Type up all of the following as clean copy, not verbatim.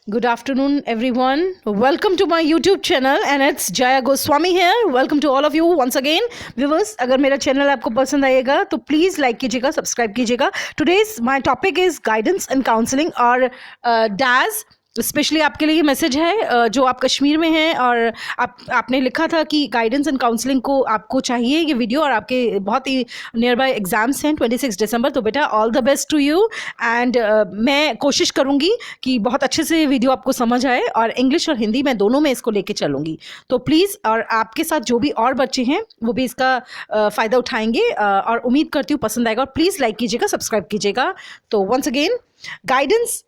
Good afternoon, everyone. Welcome to my YouTube channel, and it's Jaya Goswami here. Welcome to all of you once again. Viewers, अगर मेरा channel आपको पसंद आएगा तो please like कीजिएगा, subscribe कीजिएगा. Today's my topic is guidance and counseling or DAS. Specially आपके लिए ये मैसेज है जो आप कश्मीर में हैं और आपने लिखा था कि गाइडेंस एंड काउंसलिंग को आपको चाहिए ये वीडियो, और आपके बहुत ही नियर बाय एग्जाम्स हैं 26 दिसंबर. तो बेटा all the best to you. And मैं कोशिश करूँगी कि बहुत अच्छे से वीडियो आपको समझ आए, और इंग्लिश और हिंदी मैं दोनों में इसको लेके चलूँगी. तो प्लीज़, और आपके साथ जो भी और बच्चे हैं वो भी इसका फ़ायदा उठाएंगे, और उम्मीद करती हूँ पसंद आएगा. और प्लीज़ लाइक कीजिएगा, सब्सक्राइब कीजिएगा. तो वंस अगेन गाइडेंस.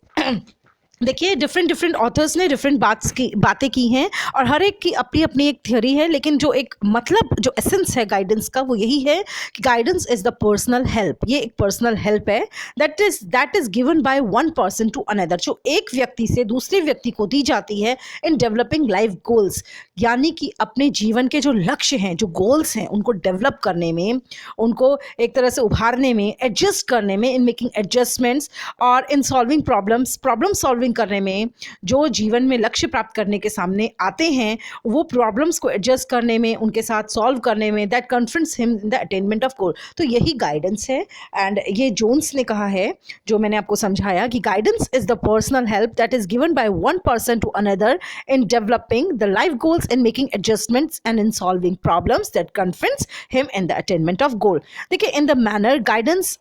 देखिए, डिफरेंट ऑथर्स ने डिफरेंट बातें की हैं, और हर एक की अपनी अपनी एक थियोरी है, लेकिन जो एक मतलब जो एसेंस है गाइडेंस का वो यही है कि guidance is the personal help. ये एक पर्सनल हेल्प है that is given by one person to another, जो एक व्यक्ति से दूसरे व्यक्ति को दी जाती है इन डेवलपिंग लाइफ गोल्स. यानी कि अपने जीवन के जो लक्ष्य हैं, जो गोल्स हैं, उनको डेवलप करने में, उनको एक तरह से उभारने में, एडजस्ट करने में, इन मेकिंग एडजस्टमेंट्स, और इन सॉल्विंग प्रॉब्लम सॉल्विंग करने में. जो जीवन में लक्ष्य प्राप्त करने के सामने आते हैं, वो प्रॉब्लम्स को एडजस्ट करने में, उनके साथ सॉल्व करने में, that confidence him in the attainment of गोल. तो यही गाइडेंस है. एंड ये जोन्स ने कहा है, जो मैंने आपको समझाया, कि guidance is the personal help that is given by one person to another in developing the life goals and making adjustments and in solving problems that confidence him in the attainment of goal. देखिए, in the manner guidance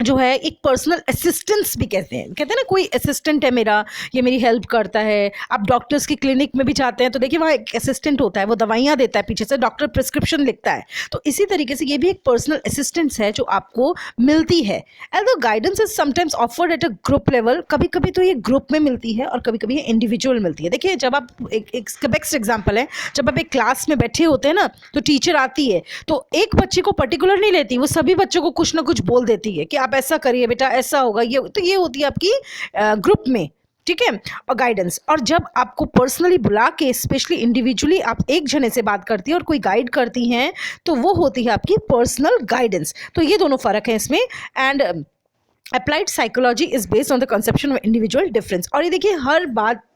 जो है एक personal assistance भी कहते हैं ना, कोई assistant है मेरा, ये मेरी हेल्प करता है. आप डॉक्टर्स की क्लिनिक में भी जाते हैं तो देखिए वहाँ एक असिस्टेंट होता है, वो दवाइयाँ देता है, पीछे से डॉक्टर प्रिस्क्रिप्शन लिखता है. तो इसी तरीके से ये भी एक पर्सनल असिस्टेंस है जो आपको मिलती है. And the guidance is sometimes offered at a group level. कभी कभी तो ये ग्रुप में मिलती है और कभी कभी ये इंडिविजुअल मिलती है. देखिए, जब आप एक बेस्ट एग्जाम्पल है, जब आप एक क्लास में बैठे होते हैं ना, तो टीचर आती है तो एक बच्चे को पर्टिकुलर नहीं लेती, वो सभी बच्चों को कुछ ना कुछ बोल देती है कि आप ऐसा करिए बेटा, ऐसा होगा. ये तो ये होती है आपकी ग्रुप में, ठीक है, और गाइडेंस. और जब आपको पर्सनली बुला के स्पेशली इंडिविजुअली आप एक जने से बात करती हैं और कोई गाइड करती हैं, तो वो होती है आपकी पर्सनल गाइडेंस. तो ये दोनों फर्क है इसमें. And applied psychology is based on the conception of individual difference. और ये देखिए, हर बात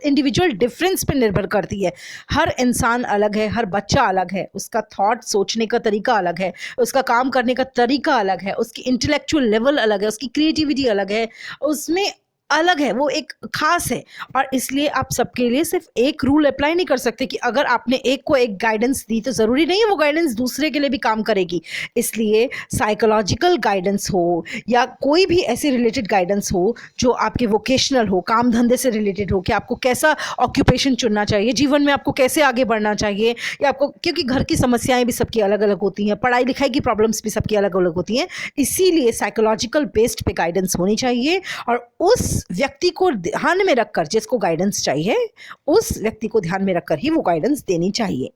इंडिविजुअल डिफरेंस पे निर्भर करती है. हर इंसान अलग है, हर बच्चा अलग है, उसका थॉट सोचने का तरीका अलग है, उसका काम करने का तरीका अलग है, उसकी इंटेलेक्चुअल लेवल अलग है, उसकी क्रिएटिविटी अलग है, उसमें अलग है, वो एक खास है. और इसलिए आप सबके लिए सिर्फ एक रूल अप्लाई नहीं कर सकते कि अगर आपने एक को एक गाइडेंस दी तो ज़रूरी नहीं है वो गाइडेंस दूसरे के लिए भी काम करेगी. इसलिए साइकोलॉजिकल गाइडेंस हो या कोई भी ऐसे रिलेटेड गाइडेंस हो जो आपके वोकेशनल हो, काम धंधे से रिलेटेड हो, कि आपको कैसा ऑक्यूपेशन चुनना चाहिए, जीवन में आपको कैसे आगे बढ़ना चाहिए, या आपको, क्योंकि घर की समस्याएं भी सबकी अलग अलग होती हैं, पढ़ाई लिखाई की प्रॉब्लम्स भी सबकी अलग अलग होती हैं. इसीलिए साइकोलॉजिकल बेस्ड पे गाइडेंस होनी चाहिए, और उस व्यक्ति को ध्यान में रखकर, जिसको गाइडेंस चाहिए उस व्यक्ति को ध्यान में रखकर ही वो गाइडेंस देनी चाहिए.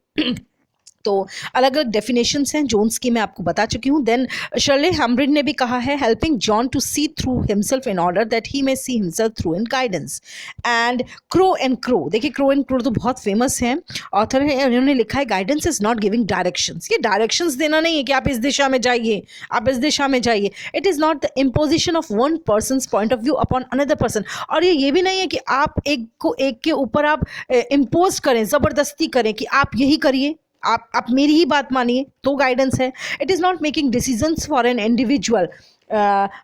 तो अलग अलग डेफिनेशंस हैं जोन्स की, मैं आपको बता चुकी हूँ. देन शर्ले हैम्ब्रिन ने भी कहा है, helping John to see through himself in order that he may see himself through in guidance. And Crow and Crow, देखिए क्रो एंड क्रो तो बहुत फेमस हैं, ऑथर है, उन्होंने लिखा है, guidance is not giving directions. ये डायरेक्शंस देना नहीं है कि आप इस दिशा में जाइए, आप इस दिशा में जाइए. It is not the imposition of one persons point of view upon another person. और ये भी नहीं है कि आप एक को एक के ऊपर आप इम्पोज करें, ज़बरदस्ती करें कि आप यही करिए, आप मेरी ही बात मानिए, तो गाइडेंस है. It is not making decisions for an individual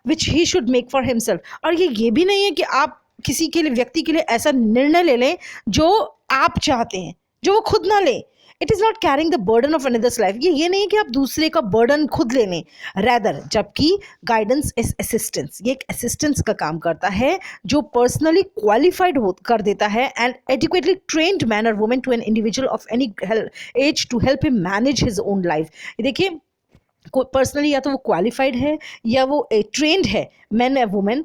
which he should make for himself. और ये भी नहीं है कि आप किसी के लिए, व्यक्ति के लिए ऐसा निर्णय ले लें जो आप चाहते हैं, जो वो खुद ना ले. It is not carrying the burden of another's life. ये नहीं है कि आप दूसरे का बर्डन खुद ले लें, रैदर. जबकि गाइडेंस इज असिस्टेंस, ये एक असिस्टेंस का काम करता है जो पर्सनली क्वालिफाइड कर देता है एंड एडिक्वेटली ट्रेन्ड मैन और women to an individual of any age to help him manage his own life. देखिए, पर्सनली या तो वो क्वालिफाइड है या वो ट्रेंड है, मैन या women,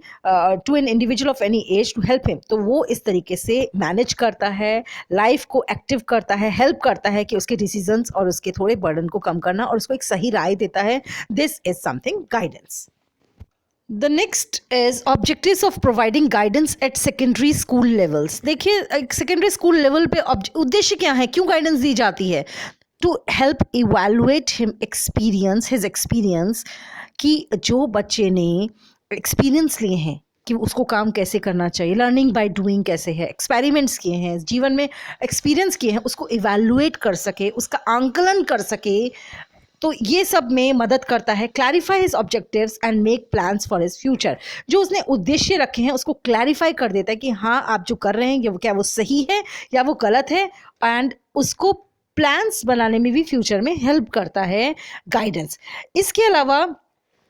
to an individual of any age to help him. तो वो इस तरीके से मैनेज करता है, लाइफ को एक्टिव करता है, हेल्प करता है कि उसके डिसीजंस और उसके थोड़े बर्डन को कम करना, और उसको एक सही राय देता है. This is something guidance. The next is objectives of providing guidance at secondary school levels. देखिए, सेकेंडरी स्कूल लेवल पे उद्देश्य क्या है, क्यों गाइडेंस दी जाती है? To help evaluate him experience, his experience, कि जो बच्चे ने एक्सपीरियंस लिए हैं कि उसको काम कैसे करना चाहिए, लर्निंग बाय डूइंग कैसे है, एक्सपेरिमेंट्स किए हैं, जीवन में एक्सपीरियंस किए हैं, उसको इवैल्यूएट कर सके, उसका आंकलन कर सके। तो ये सब में मदद करता है। Clarify his objectives and make plans for his future. जो उसने उद्देश्य रखे हैं उसको क्लैरिफाई कर देता है कि हाँ आप जो कर रहे हैं ये क्या वो सही है या वो गलत है, एंड उसको प्लान्स बनाने में भी फ्यूचर में हेल्प करता है गाइडेंस। इसके अलावा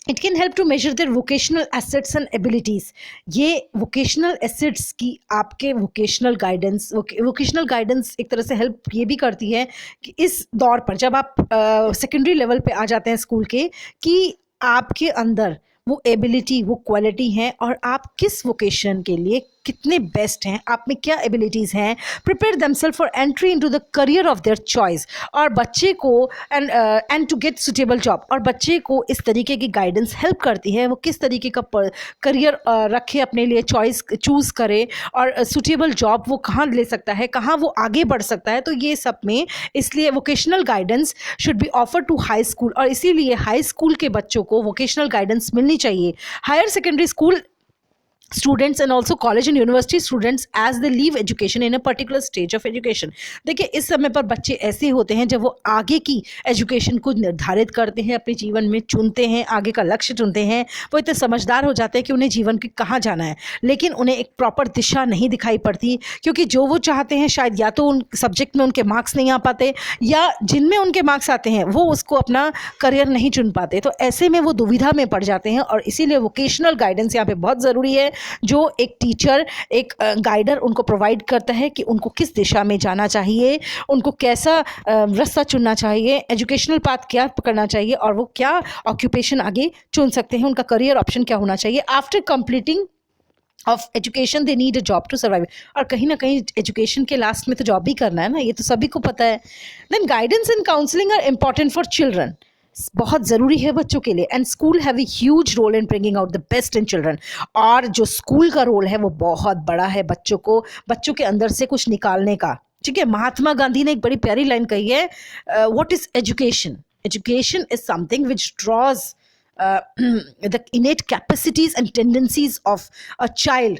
it can help to measure their vocational assets and abilities. ये वोकेशनल एसेट्स की आपके वोकेशनल गाइडेंस एक तरह से हेल्प ये भी करती है कि इस दौर पर जब आप सेकेंडरी लेवल पे आ जाते हैं स्कूल के, कि आपके अंदर वो एबिलिटी, वो क्वालिटी है और आप किस वोकेशन के लिए कितने बेस्ट हैं, आप में क्या एबिलिटीज़ हैं। Prepare themselves for entry into the career of their choice. और बच्चे को and to get suitable job. और बच्चे को इस तरीके की गाइडेंस हेल्प करती है वो किस तरीके का करियर रखे, अपने लिए चॉइस चूज़ करे और सुटेबल जॉब वो कहाँ ले सकता है, कहाँ वो आगे बढ़ सकता है। तो ये सब में इसलिए vocational guidance should be offer to high school, और इसीलिए हाई स्कूल के बच्चों को वोकेशनल गाइडेंस मिलनी चाहिए। Higher secondary school students and also college and university students as they leave education in a particular stage of education। देखिए इस समय पर बच्चे ऐसे होते हैं जब वो आगे की एजुकेशन को निर्धारित करते हैं, अपने जीवन में चुनते हैं, आगे का लक्ष्य चुनते हैं। वो इतने समझदार हो जाते हैं कि उन्हें जीवन के कहाँ जाना है, लेकिन उन्हें एक प्रॉपर दिशा नहीं दिखाई पड़ती, क्योंकि जो वो चाहते हैं शायद या तो उन सब्जेक्ट में उनके मार्क्स नहीं आ पाते, या जिनमें उनके मार्क्स आते हैं वो उसको अपना करियर नहीं चुन पाते। तो ऐसे में वो दुविधा में पड़ जाते हैं, और इसीलिए वोकेशनल गाइडेंस यहाँ पे बहुत ज़रूरी है, जो एक टीचर, एक गाइडर उनको प्रोवाइड करता है कि उनको किस दिशा में जाना चाहिए, उनको कैसा रास्ता चुनना चाहिए, एजुकेशनल पाथ क्या पकड़ना चाहिए, और वो क्या ऑक्यूपेशन आगे चुन सकते हैं, उनका करियर ऑप्शन क्या होना चाहिए। After completing of education they need a job to survive. और कहीं ना कहीं एजुकेशन के लास्ट में तो जॉब भी करना है ना, ये तो सभी को पता है। Then guidance and counselling are important for children. बहुत ज़रूरी है बच्चों के लिए, and school have a huge role in bringing out the best in children. और जो स्कूल का रोल है वो बहुत बड़ा है, बच्चों के अंदर से कुछ निकालने का। ठीक है, महात्मा गांधी ने एक बड़ी प्यारी लाइन कही है, what is education? Education is something which draws the innate capacities and tendencies of a child,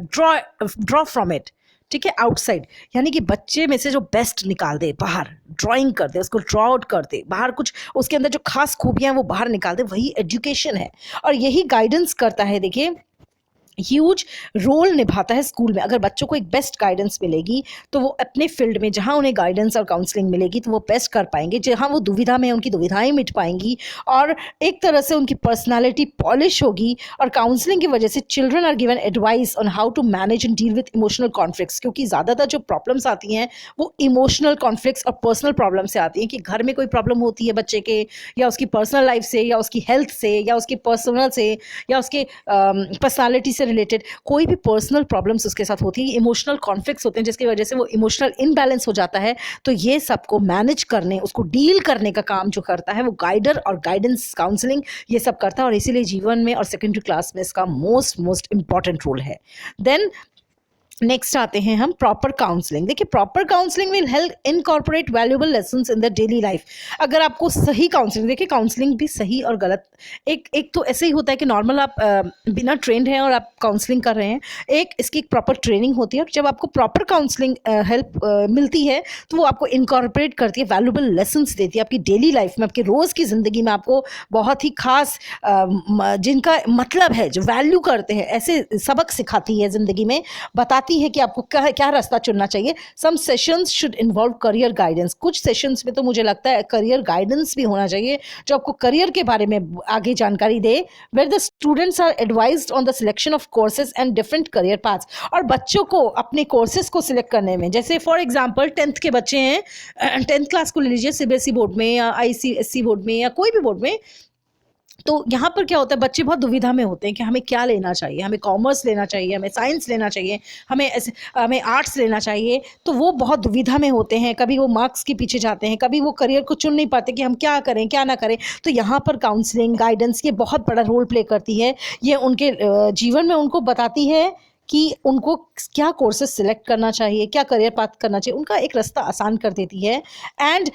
draw from it। ठीक है, आउटसाइड, यानी कि बच्चे में से जो बेस्ट निकाल दे, बाहर ड्राइंग कर दे, उसको ड्रॉ आउट कर दे, बाहर कुछ उसके अंदर जो खास खूबियां हैं वो बाहर निकाल दे, वही एजुकेशन है। और यही गाइडेंस करता है। देखिए ह्यूज रोल निभाता है स्कूल में। अगर बच्चों को एक बेस्ट गाइडेंस मिलेगी तो वो अपने फील्ड में जहाँ उन्हें गाइडेंस और काउंसलिंग मिलेगी तो वो बेस्ट कर पाएंगे, जहाँ वो दुविधा में उनकी दुविधाएं मिट पाएंगी, और एक तरह से उनकी पर्सनालिटी पॉलिश होगी। और काउंसलिंग की वजह से children are given advice on how to manage and deal with emotional conflicts, क्योंकि ज़्यादातर जो प्रॉब्लम्स आती हैं वो इमोशनल कॉन्फ्लिक्ट्स और पर्सनल प्रॉब्लम से आती हैं, कि घर में कोई प्रॉब्लम होती है बच्चे के, या उसकी पर्सनल लाइफ से, या उसकी हेल्थ से, या उसकी पर्सनल से, या उसके पर्सनालिटी से रिलेटेड कोई भी पर्सनल प्रॉब्लम्स उसके साथ होती है, इमोशनल कॉन्फ्लिक्ट्स होते हैं जिसकी वजह से वो इमोशनल इनबैलेंस हो जाता है। तो ये सबको मैनेज करने, उसको डील करने का काम जो करता है वो गाइडर और गाइडेंस काउंसलिंग ये सब करता है, और इसीलिए जीवन में और सेकेंडरी क्लास में इसका मोस्ट इंपॉर्टेंट रोल है। देन नेक्स्ट आते हैं हम प्रॉपर काउंसलिंग। देखिए proper counselling will help incorporate valuable lessons in the daily life. अगर आपको सही काउंसलिंग, देखिए काउंसलिंग भी सही और गलत, एक तो ऐसे ही होता है कि नॉर्मल आप बिना ट्रेंड हैं और आप काउंसलिंग कर रहे हैं, एक इसकी एक प्रॉपर ट्रेनिंग होती है, और जब आपको प्रॉपर काउंसलिंग हेल्प मिलती है तो वो आपको इनकॉर्पोरेट करती है, वैल्यूएबल लेसन्स देती है आपकी डेली लाइफ में, आपकी रोज़ की ज़िंदगी में आपको बहुत ही खास जिनका मतलब है, जो वैल्यू करते हैं, ऐसे सबक सिखाती है ज़िंदगी में, बताती है कि आपको क्या रास्ता चुनना चाहिए। Some sessions should involve career guidance. कुछ सेशंस में तो मुझे लगता है करियर गाइडेंस भी होना चाहिए, जो आपको करियर के बारे में आगे जानकारी दे, where the students are advised on the selection of courses and different career paths. और बच्चों को अपने कोर्सेज को सिलेक्ट करने में, जैसे फॉर एग्जांपल 10th के बच्चे हैं, 10th क्लास को ले लीजिए, सीबीएसई बोर्ड में या आईसीएसई बोर्ड में या कोई भी बोर्ड में, तो यहाँ पर क्या होता है, बच्चे बहुत दुविधा में होते हैं कि हमें क्या लेना चाहिए, हमें कॉमर्स लेना चाहिए, हमें साइंस लेना चाहिए, हमें आर्ट्स लेना चाहिए। तो वो बहुत दुविधा में होते हैं, कभी वो मार्क्स के पीछे जाते हैं, कभी वो करियर को चुन नहीं पाते कि हम क्या करें क्या ना करें। तो यहाँ पर काउंसलिंग गाइडेंस ये बहुत बड़ा रोल प्ले करती है। ये उनके जीवन में उनको बताती है कि उनको क्या कोर्सेज सिलेक्ट करना चाहिए, क्या करियर पाथ करना चाहिए, उनका एक रास्ता आसान कर देती है। एंड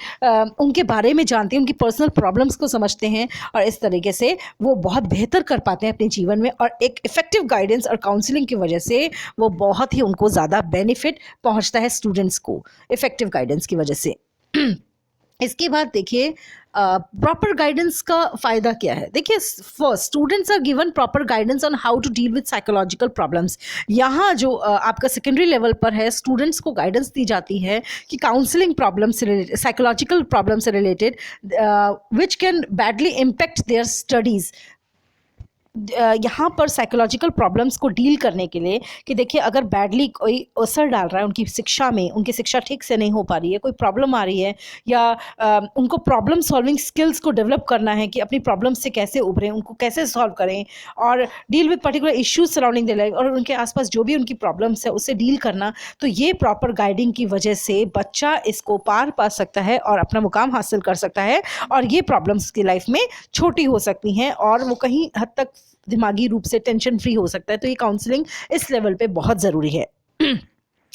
उनके बारे में जानते हैं, उनकी पर्सनल प्रॉब्लम्स को समझते हैं और इस तरीके से वो बहुत बेहतर कर पाते हैं अपने जीवन में। और एक इफ़ेक्टिव गाइडेंस और काउंसलिंग की वजह से वो बहुत ही उनको ज़्यादा बेनिफिट पहुंचता है स्टूडेंट्स को, इफ़ेक्टिव गाइडेंस की वजह से। इसके बाद देखिए प्रॉपर गाइडेंस का फ़ायदा क्या है। देखिए first, students are given proper guidance on how to deal with psychological problems. यहाँ जो आपका सेकेंडरी लेवल पर है, स्टूडेंट्स को गाइडेंस दी जाती है कि काउंसलिंग प्रॉब्लम से रिलेटेड, साइकोलॉजिकल प्रॉब्लम से related which can badly impact their studies. यहाँ पर साइकोलॉजिकल प्रॉब्लम्स को डील करने के लिए कि देखिए अगर बैडली कोई असर डाल रहा है उनकी शिक्षा में, उनकी शिक्षा ठीक से नहीं हो पा रही है, कोई प्रॉब्लम आ रही है, या उनको प्रॉब्लम सॉल्विंग स्किल्स को डेवलप करना है कि अपनी प्रॉब्लम से कैसे उभरें, उनको कैसे सॉल्व करें और deal with particular issues surrounding the life, और उनके आसपास जो भी उनकी प्रॉब्लम्स है उससे डील करना। तो ये प्रॉपर गाइडिंग की वजह से बच्चा इसको पार पा सकता है और अपना मुकाम हासिल कर सकता है, और ये प्रॉब्लम्स की लाइफ में छोटी हो सकती हैं और वो कहीं हद तक दिमागी रूप से टेंशन फ्री हो सकता है। तो ये काउंसलिंग इस लेवल पे बहुत ज़रूरी है।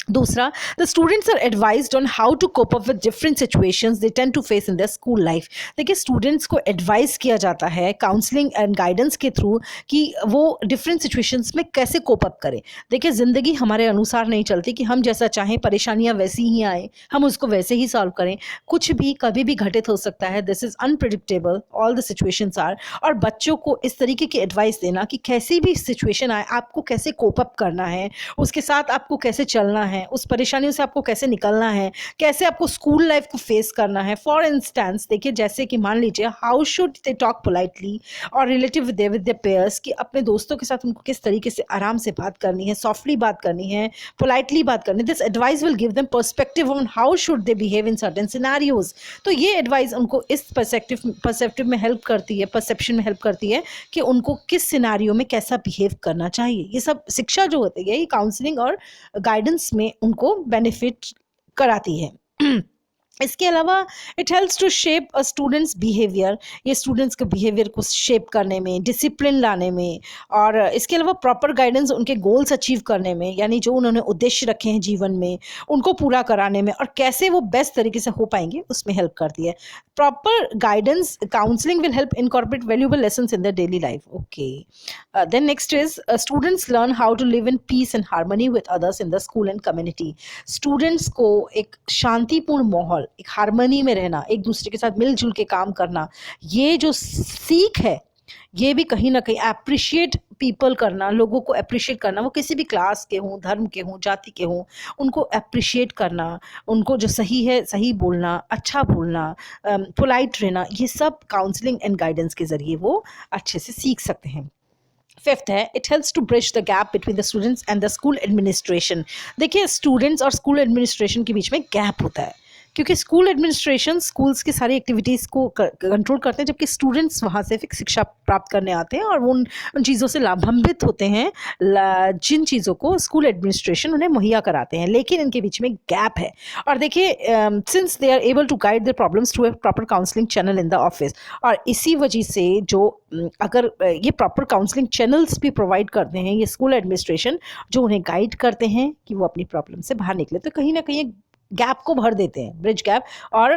दूसरा, the students are advised on how to cope up with different situations they tend to face in their school life. देखिए स्टूडेंट्स को एडवाइस किया जाता है काउंसलिंग एंड गाइडेंस के थ्रू कि वो डिफरेंट सिचुएशंस में कैसे कोप अप करें। देखिए ज़िंदगी हमारे अनुसार नहीं चलती कि हम जैसा चाहें परेशानियां वैसी ही आए, हम उसको वैसे ही सॉल्व करें। कुछ भी कभी भी घटित हो सकता है, this is unpredictable, all the situations are. और बच्चों को इस तरीके की एडवाइस देना कि कैसी भी सिचुएशन आए आपको कैसे कोप अप करना है, उसके साथ आपको कैसे चलना है, उस परेशानियों से आपको कैसे निकलना है, कैसे आपको स्कूल लाइफ को फेस करना है। फॉर इंस्टेंस देखिए जैसे कि मान लीजिए how should they talk politely और रिलेटिव विद देयर पेयर्स, कि अपने दोस्तों के साथ उनको किस तरीके से आराम से बात करनी है, सॉफ्टली बात करनी है, पोलाइटली बात करनी है। This advice will give them perspective on how should they behave in certain scenarios. तो ये एडवाइस उनको इस परसेप्टिव में हेल्प करती है, परसेप्शन में हेल्प करती है कि उनको किस सिनेरियो में कैसा बिहेव करना चाहिए। ये सब शिक्षा जो होती है ये काउंसलिंग और गाइडेंस में उनको बेनिफिट कराती है। इसके अलावा it helps to shape a students behaviour, ये स्टूडेंट्स के बिहेवियर को शेप करने में, डिसिप्लिन लाने में, और इसके अलावा प्रॉपर गाइडेंस उनके गोल्स अचीव करने में, यानी जो उन्होंने उद्देश्य रखे हैं जीवन में उनको पूरा कराने में, और कैसे वो बेस्ट तरीके से हो पाएंगे उसमें हेल्प करती है। Proper guidance counselling will help incorporate valuable lessons in their daily life. Okay. Then next is students learn how to live in peace and harmony with others in the school and community. Students को एक शांतिपूर्ण माहौल, एक harmony में रहना, एक दूसरे के साथ मिलजुल के काम करना, ये जो सीख है ये भी कहीं ना कहीं अप्रिशिएट पीपल करना, लोगों को अप्रिशिएट करना, वो किसी भी क्लास के हों, धर्म के हों, जाति के हों, उनको अप्रिशिएट करना, उनको जो सही है सही बोलना, अच्छा बोलना, पोलाइट रहना, ये सब काउंसलिंग एंड गाइडेंस के ज़रिए वो अच्छे से सीख सकते हैं। फिफ्थ है it helps to bridge the gap between the students and the school administration. देखिए स्टूडेंट्स और स्कूल एडमिनिस्ट्रेशन के बीच में गैप होता है, क्योंकि स्कूल एडमिनिस्ट्रेशन स्कूल्स की सारी एक्टिविटीज़ को कंट्रोल करते हैं, जबकि स्टूडेंट्स वहाँ से फिक्स शिक्षा प्राप्त करने आते हैं और वो उन चीज़ों से लाभान्वित होते हैं जिन चीज़ों को स्कूल एडमिनिस्ट्रेशन उन्हें मुहैया कराते हैं। लेकिन इनके बीच में गैप है, और देखिए since they are able to guide their problems through a proper counselling channel in the office, और इसी वजह से जो अगर ये प्रॉपर काउंसलिंग चैनल्स भी प्रोवाइड करते हैं ये स्कूल एडमिनिस्ट्रेशन, जो उन्हें गाइड करते हैं कि वो अपनी प्रॉब्लम से बाहर निकले, तो कहीं ना कहीं गैप को भर देते हैं, ब्रिज गैप, और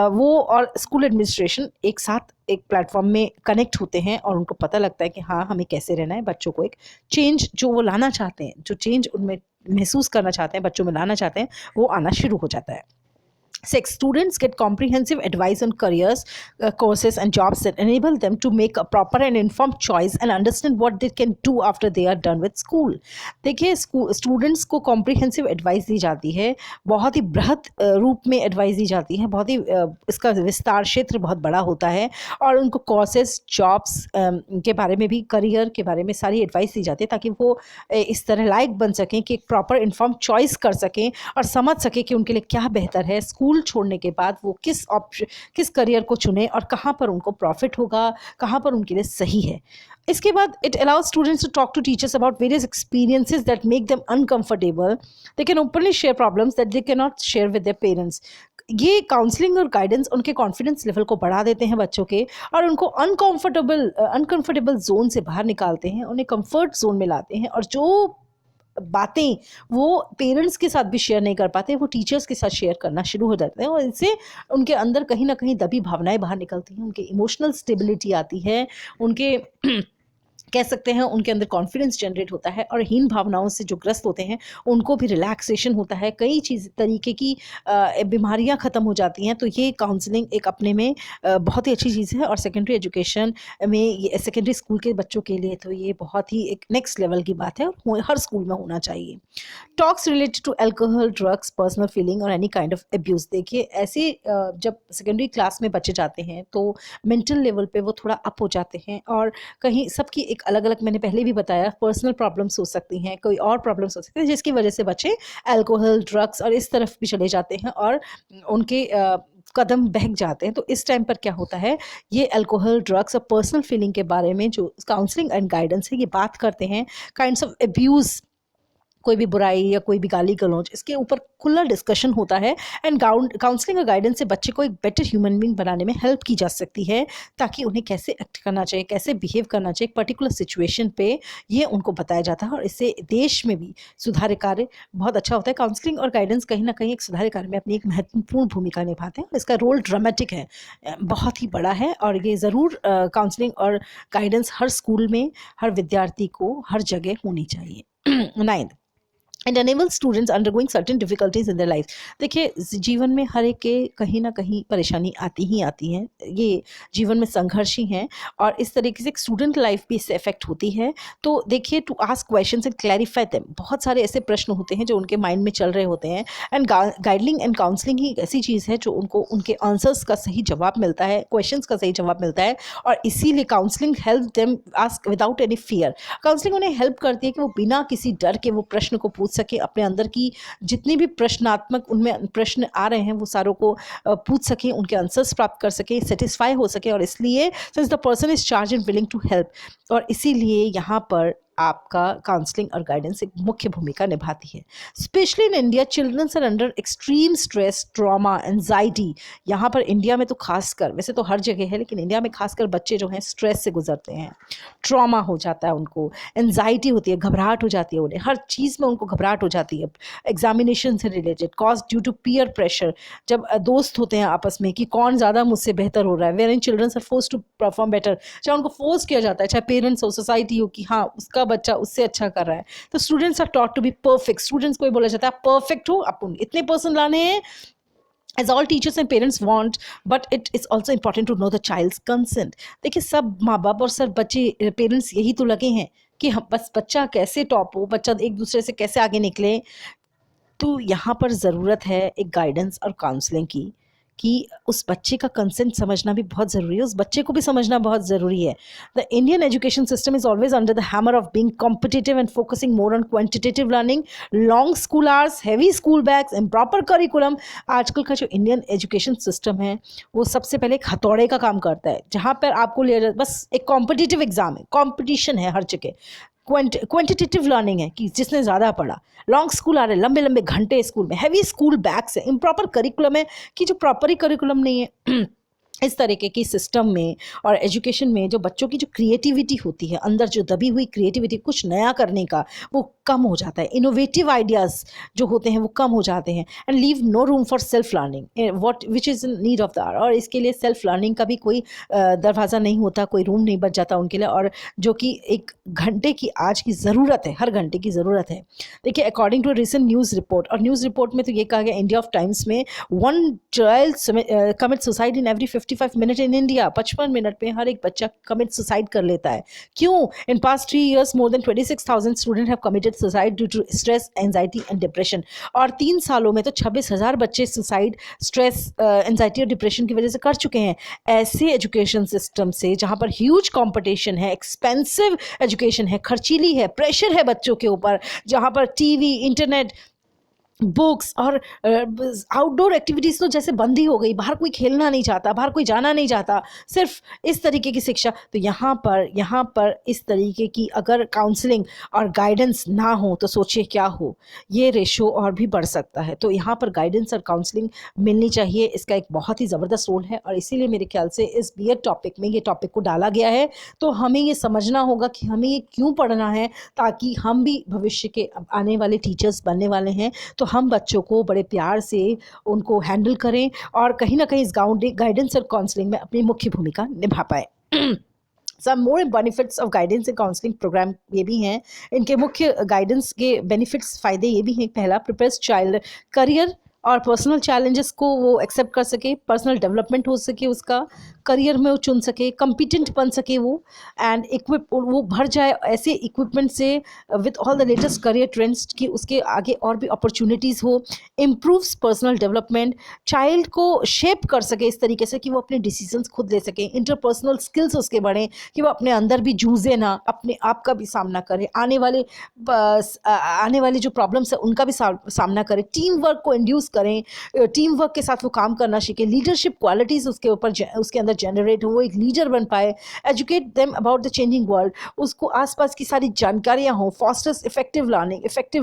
वो और स्कूल एडमिनिस्ट्रेशन एक साथ एक प्लेटफॉर्म में कनेक्ट होते हैं और उनको पता लगता है कि हाँ हमें कैसे रहना है। बच्चों को एक चेंज जो वो लाना चाहते हैं, जो चेंज उनमें महसूस करना चाहते हैं, बच्चों में लाना चाहते हैं, वो आना शुरू हो जाता है। 6. Students get comprehensive advice on careers, courses and jobs that enable them to make a proper and informed choice and understand what they can do after they are done with school. देखिए students को comprehensive advice दी जाती है, बहुत ही बृहद रूप में advice दी जाती है, बहुत ही इसका विस्तार क्षेत्र बहुत बड़ा होता है, और उनको कोर्सेज, जॉब्स के बारे में भी, करियर के बारे में सारी एडवाइस दी जाती है, ताकि वो इस तरह लायक बन सकें कि एक प्रॉपर इन्फॉर्म चॉइस कर सकें और समझ सकें कि उनके लिए क्या बेहतर है। स्कूल छोड़ने के बाद वो किस करियर को चुने और कहाँ पर उनको प्रॉफिट होगा, कहाँ पर उनके लिए सही है। इसके बाद it allows students to talk to teachers about various experiences that make them uncomfortable. They can openly share problems that they can not share with their parents. ये काउंसलिंग और गाइडेंस उनके कॉन्फिडेंस लेवल को बढ़ा देते हैं बच्चों के, और उनको अनकंफर्टेबल जोन से बाहर निकालते हैं, उन्हें कंफर्ट जोन में लाते हैं, और जो बातें वो पेरेंट्स के साथ भी शेयर नहीं कर पाते, वो टीचर्स के साथ शेयर करना शुरू हो जाते हैं और इससे उनके अंदर कहीं ना कहीं दबी भावनाएं बाहर निकलती हैं, उनकी इमोशनल स्टेबिलिटी आती है, उनके कह सकते हैं उनके अंदर कॉन्फिडेंस जनरेट होता है और हीन भावनाओं से जो ग्रस्त होते हैं उनको भी रिलैक्सेशन होता है, कई चीज़ तरीके की बीमारियां ख़त्म हो जाती हैं। तो ये काउंसलिंग एक अपने में बहुत ही अच्छी चीज़ है और सेकेंडरी एजुकेशन में, ये सेकेंडरी स्कूल के बच्चों के लिए तो ये बहुत ही एक नेक्स्ट लेवल की बात है और हर स्कूल में होना चाहिए। Talks related to alcohol, drugs, personal feeling और एनी काइंड ऑफ एब्यूज़। देखिए ऐसे जब सेकेंडरी क्लास में बच्चे जाते हैं तो मेंटल लेवल पे वो थोड़ा अप हो जाते हैं और कहीं सबकी एक अलग अलग, मैंने पहले भी बताया, पर्सनल प्रॉब्लम्स हो सकती हैं, कोई और प्रॉब्लम्स हो सकती हैं जिसकी वजह से बच्चे अल्कोहल, ड्रग्स और इस तरफ भी चले जाते हैं और उनके कदम बहक जाते हैं। तो इस टाइम पर क्या होता है, ये अल्कोहल, ड्रग्स और पर्सनल फीलिंग के बारे में जो काउंसलिंग एंड गाइडेंस है ये बात करते हैं। काइंड्स ऑफ एब्यूज़, कोई भी बुराई या कोई भी गाली गलौज, इसके ऊपर खुला डिस्कशन होता है एंड काउंसलिंग और गाइडेंस से बच्चे को एक बेटर ह्यूमन बीइंग बनाने में हेल्प की जा सकती है, ताकि उन्हें कैसे एक्ट करना चाहिए, कैसे बिहेव करना चाहिए पर्टिकुलर सिचुएशन पे, ये उनको बताया जाता है और इससे देश में भी सुधार कार्य बहुत अच्छा होता है। काउंसलिंग और गाइडेंस कहीं ना कहीं एक सुधार कार्य में अपनी एक महत्वपूर्ण भूमिका निभाते हैं और इसका रोल ड्रामेटिक है, बहुत ही बड़ा है और ये ज़रूर काउंसलिंग और गाइडेंस हर स्कूल में, हर विद्यार्थी को हर जगह होनी चाहिए। 9th, and enable students undergoing certain difficulties in their life. देखिए जीवन में हर एक के कहीं ना कहीं परेशानी आती ही आती है, ये जीवन में संघर्ष ही हैं और इस तरीके से एक स्टूडेंट लाइफ भी इससे अफेक्ट होती है। तो देखिए to ask questions and clarify them, बहुत सारे ऐसे प्रश्न होते हैं जो उनके माइंड में चल रहे होते हैं एंड गाइडलिंग एंड काउंसलिंग ही एक ऐसी चीज़ है जो उनको उनके आंसर्स का सही जवाब मिलता है, क्वेश्चंस का सही जवाब मिलता है और इसीलिए counselling help them ask without any fear. Counselling उन्हें हेल्प करती है कि वो बिना किसी डर के वो प्रश्न को पूछ सके, अपने अंदर की जितनी भी प्रश्नात्मक उनमें प्रश्न आ रहे हैं वो सारों को पूछ सके, उनके आंसर्स प्राप्त कर सके, सेटिस्फाई हो सके और इसलिए since the person is charge and willing to help, और इसीलिए यहाँ पर आपका काउंसलिंग और गाइडेंस एक मुख्य भूमिका निभाती है। Specially in India children are under extreme stress, trauma, anxiety. यहाँ पर इंडिया में तो खासकर, वैसे तो हर जगह है लेकिन इंडिया में खासकर बच्चे जो हैं स्ट्रेस से गुजरते हैं, ट्रॉमा हो जाता है उनको, एंजाइटी होती है, घबराहट हो जाती है उन्हें, हर चीज़ में उनको घबराहट हो जाती है, एग्जामिनेशन से related, cause due to peer pressure, जब दोस्त होते हैं आपस में कि कौन ज़्यादा मुझसे बेहतर हो रहा है, wherein children are force to perform better, चाहे उनको फोर्स किया जाता है, चाहे पेरेंट्स हो, सोसाइटी हो कि हाँ उसका बच्चा उससे अच्छा कर रहा है, तो students are taught to be perfect. Students को बोला जाता है परफेक्ट हो, अपन इतने पर्सन लाने हैं as all teachers and parents want, but it is also important to know the child's consent। देखिए सब माँ बाप और सब बच्चे पेरेंट्स यही तो लगे हैं कि हम बस बच्चा कैसे टॉप हो, बच्चा एक दूसरे से कैसे आगे निकले। तो यहाँ पर ज़रूरत है एक गाइडेंस और काउंसलिंग की, कि उस बच्चे का कंसेंट समझना भी बहुत ज़रूरी है, उस बच्चे को भी समझना बहुत ज़रूरी है। The Indian education system is always under the hammer of being competitive and focusing more on quantitative learning, long school hours, heavy school bags, improper curriculum. आजकल का जो इंडियन एजुकेशन सिस्टम है वो सबसे पहले एक हथौड़े का काम करता है, जहाँ पर आपको लिया जाए बस एक कॉम्पिटिटिव एग्जाम है, कॉम्पिटिशन है हर जगह, क्वांटिटेटिव लर्निंग है कि जिसने ज़्यादा पढ़ा, लॉन्ग स्कूल आ रहे, लंबे लंबे घंटे स्कूल में, हैवी स्कूल बैग्स है, इम्प्रॉपर करिकुलम है कि जो प्रॉपर ही करिकुलम नहीं है। इस तरीके की सिस्टम में और एजुकेशन में जो बच्चों की जो क्रिएटिविटी होती है, अंदर जो दबी हुई क्रिएटिविटी कुछ नया करने का, वो कम हो जाता है, इनोवेटिव आइडियाज़ जो होते हैं वो कम हो जाते हैं and leave no room for self learning what which is in need of the hour. और इसके लिए सेल्फ लर्निंग का भी कोई दरवाज़ा नहीं होता, कोई रूम नहीं बच जाता उनके लिए, और जो कि एक घंटे की आज की ज़रूरत है, हर घंटे की ज़रूरत है। देखिए according to recent news report, और न्यूज़ रिपोर्ट में तो ये कहा गया इंडिया ऑफ टाइम्स में 1 child commit suicide in every 55 minute in India. 55 minute में हर एक बच्चा कमिट सुसाइड कर लेता है। क्यों? In past 3 years more than 26,000 student have committed suicide due to stress, anxiety and depression. और 3 सालों में तो 26,000 बच्चे सुसाइड, स्ट्रेस, एंजाइटी और डिप्रेशन की वजह से कर चुके हैं। ऐसे एजुकेशन सिस्टम से जहाँ पर ह्यूज कॉम्पिटिशन है, एक्सपेंसिव एजुकेशन है, खर्चीली है, प्रेशर है बच्चों के ऊपर, जहाँ पर टीवी, इंटरनेट बुक्स और आउटडोर एक्टिविटीज़ तो जैसे बंद ही हो गई, बाहर कोई खेलना नहीं चाहता, बाहर कोई जाना नहीं चाहता, सिर्फ इस तरीके की शिक्षा। तो यहाँ पर इस तरीके की अगर काउंसलिंग और गाइडेंस ना हो तो सोचिए क्या हो, ये रेशो और भी बढ़ सकता है। तो यहाँ पर गाइडेंस और काउंसलिंग मिलनी चाहिए, इसका एक बहुत ही ज़बरदस्त रोल है और इसीलिए मेरे ख्याल से इस बीएड टॉपिक में ये टॉपिक को डाला गया है। तो हमें ये समझना होगा कि हमें ये क्यों पढ़ना है, ताकि हम भी भविष्य के आने वाले टीचर्स बनने वाले हैं, तो हम बच्चों को बड़े प्यार से उनको हैंडल करें और कहीं ना कहीं इस गाइडेंस और काउंसलिंग में अपनी मुख्य भूमिका निभा पाए। Some more benefits of guidance and counselling programme ये भी हैं, इनके मुख्य गाइडेंस के बेनिफिट्स फ़ायदे ये भी हैं। पहला, प्रिपेयर्स चाइल्ड करियर और पर्सनल चैलेंजेस को वो एक्सेप्ट कर सके, पर्सनल डेवलपमेंट हो सके, उसका करियर में वो चुन सके, कम्पिटेंट बन सके वो, एंड वो भर जाए ऐसे इक्विपमेंट से with all the latest career trends कि उसके आगे और भी अपॉर्चुनिटीज़ हो। इम्प्रूव्स पर्सनल डेवलपमेंट, चाइल्ड को शेप कर सके इस तरीके से कि वो अपने डिसीजंस खुद ले सके, इंटरपर्सनल स्किल्स उसके बढ़ें कि वो अपने अंदर भी जूझे ना, अपने आप का भी सामना करे, आने वाले जो प्रॉब्लम्स है उनका भी सामना करे, टीम वर्क को इंड्यूस करें, टीम वर्क के साथ वो काम करना सीखे, लीडरशिप क्वालिटीज़ उसके अंदर जनरेट हो, वो एक लीडर बन पाए, educate them about the changing world, उसको आसपास की सारी जानकारियाँ हों, फॉस्टर्स इफेक्टिव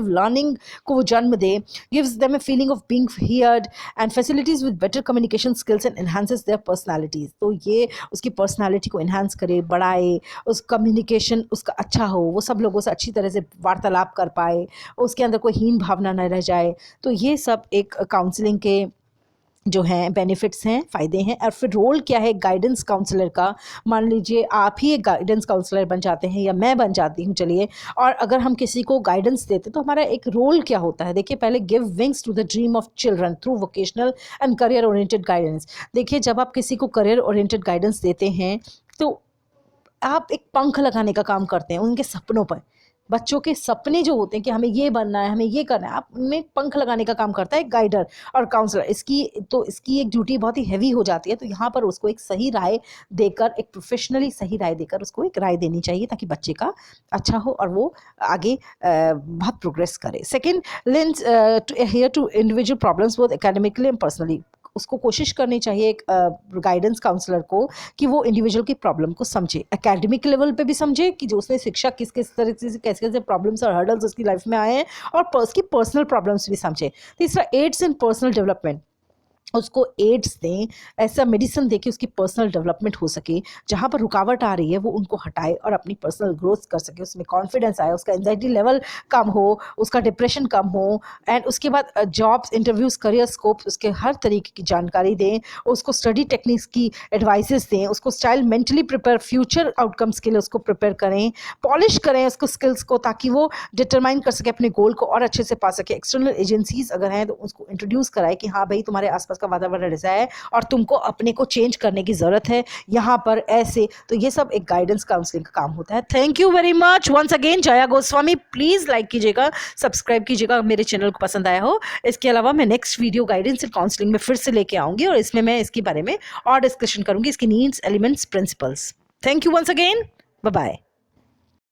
लर्निंग को वो जन्म दे, gives them a feeling of being heard and facilities with better communication skills and enhances their personalities. तो ये उसकी पर्सनैलिटी को एनहांस करे, बढ़ाए, उस कम्युनिकेशन उसका अच्छा हो, वो सब लोगों से अच्छी तरह से वार्तालाप कर पाए, उसके अंदर कोई हीन भावना न रह जाए। तो ये सब एक काउंसलिंग के जो हैं बेनिफिट्स हैं, फ़ायदे हैं। और फिर रोल क्या है गाइडेंस काउंसलर का। मान लीजिए आप ही एक गाइडेंस काउंसलर बन जाते हैं या मैं बन जाती हूँ, चलिए, और अगर हम किसी को गाइडेंस देते तो हमारा एक रोल क्या होता है। देखिए, पहले give wings to the dream of children through vocational and career oriented guidance. देखिए, जब आप किसी को करियर ओरिएंटेड गाइडेंस देते हैं तो आप एक पंख लगाने का काम करते हैं उनके सपनों पर। बच्चों के सपने जो होते हैं कि हमें ये बनना है, हमें ये करना है, आप उनमें पंख लगाने का काम करता है गाइडर और काउंसलर। इसकी एक ड्यूटी बहुत ही हैवी हो जाती है। तो यहाँ पर उसको एक सही राय देकर, एक प्रोफेशनली सही राय देकर उसको एक राय देनी चाहिए, ताकि बच्चे का अच्छा हो और वो आगे बहुत प्रोग्रेस करे। Second, lends ear to individual problems both academically and personally. उसको कोशिश करनी चाहिए एक गाइडेंस काउंसलर को कि वो इंडिविजुअल की प्रॉब्लम को समझे, एकेडमिक लेवल पे भी समझे कि जो उसने शिक्षा किस किस तरीके से कैसे कैसे प्रॉब्लम्स और हर्डल्स उसकी लाइफ में आए हैं, और उसकी पर्सनल प्रॉब्लम्स भी समझे। तीसरा, एड्स इन पर्सनल डेवलपमेंट। उसको एड्स दें, ऐसा मेडिसिन दे कि उसकी पर्सनल डेवलपमेंट हो सके, जहाँ पर रुकावट आ रही है वो उनको हटाए और अपनी पर्सनल ग्रोथ कर सके, उसमें कॉन्फिडेंस आए, उसका एंजाइटी लेवल कम हो, उसका डिप्रेशन कम हो। एंड उसके बाद जॉब्स, इंटरव्यूज़, करियर स्कोप, उसके हर तरीके की जानकारी दें, उसको स्टडी टेक्निक्स की एडवाइसेस दें, उसको child mentally prepare, future outcomes के लिए उसको प्रिपेयर करें, पॉलिश करें उसको स्किल्स को, ताकि वो डिटरमाइन कर सके अपने गोल को और अच्छे से पा सके। एक्सटर्नल एजेंसीज अगर हैं तो उसको इंट्रोड्यूस कराए कि हाँ भाई, तुम्हारे आसपास का वातावरण ऐसा है और तुमको अपने को चेंज करने की ज़रूरत है यहाँ पर ऐसे। तो ये सब एक गाइडेंस काउंसलिंग का काम होता है। Thank you very much once again, Jaya Goswami. Please like कीजिएगा, सब्सक्राइब कीजिएगा, मेरे चैनल को पसंद आया हो। इसके अलावा मैं next video guidance and counselling में फिर से लेके आऊँगी और इसमें मैं इसके बारे में और डिस्कशन करूँगी, इसकी needs, elements, principles. Thank you once again, bye bye.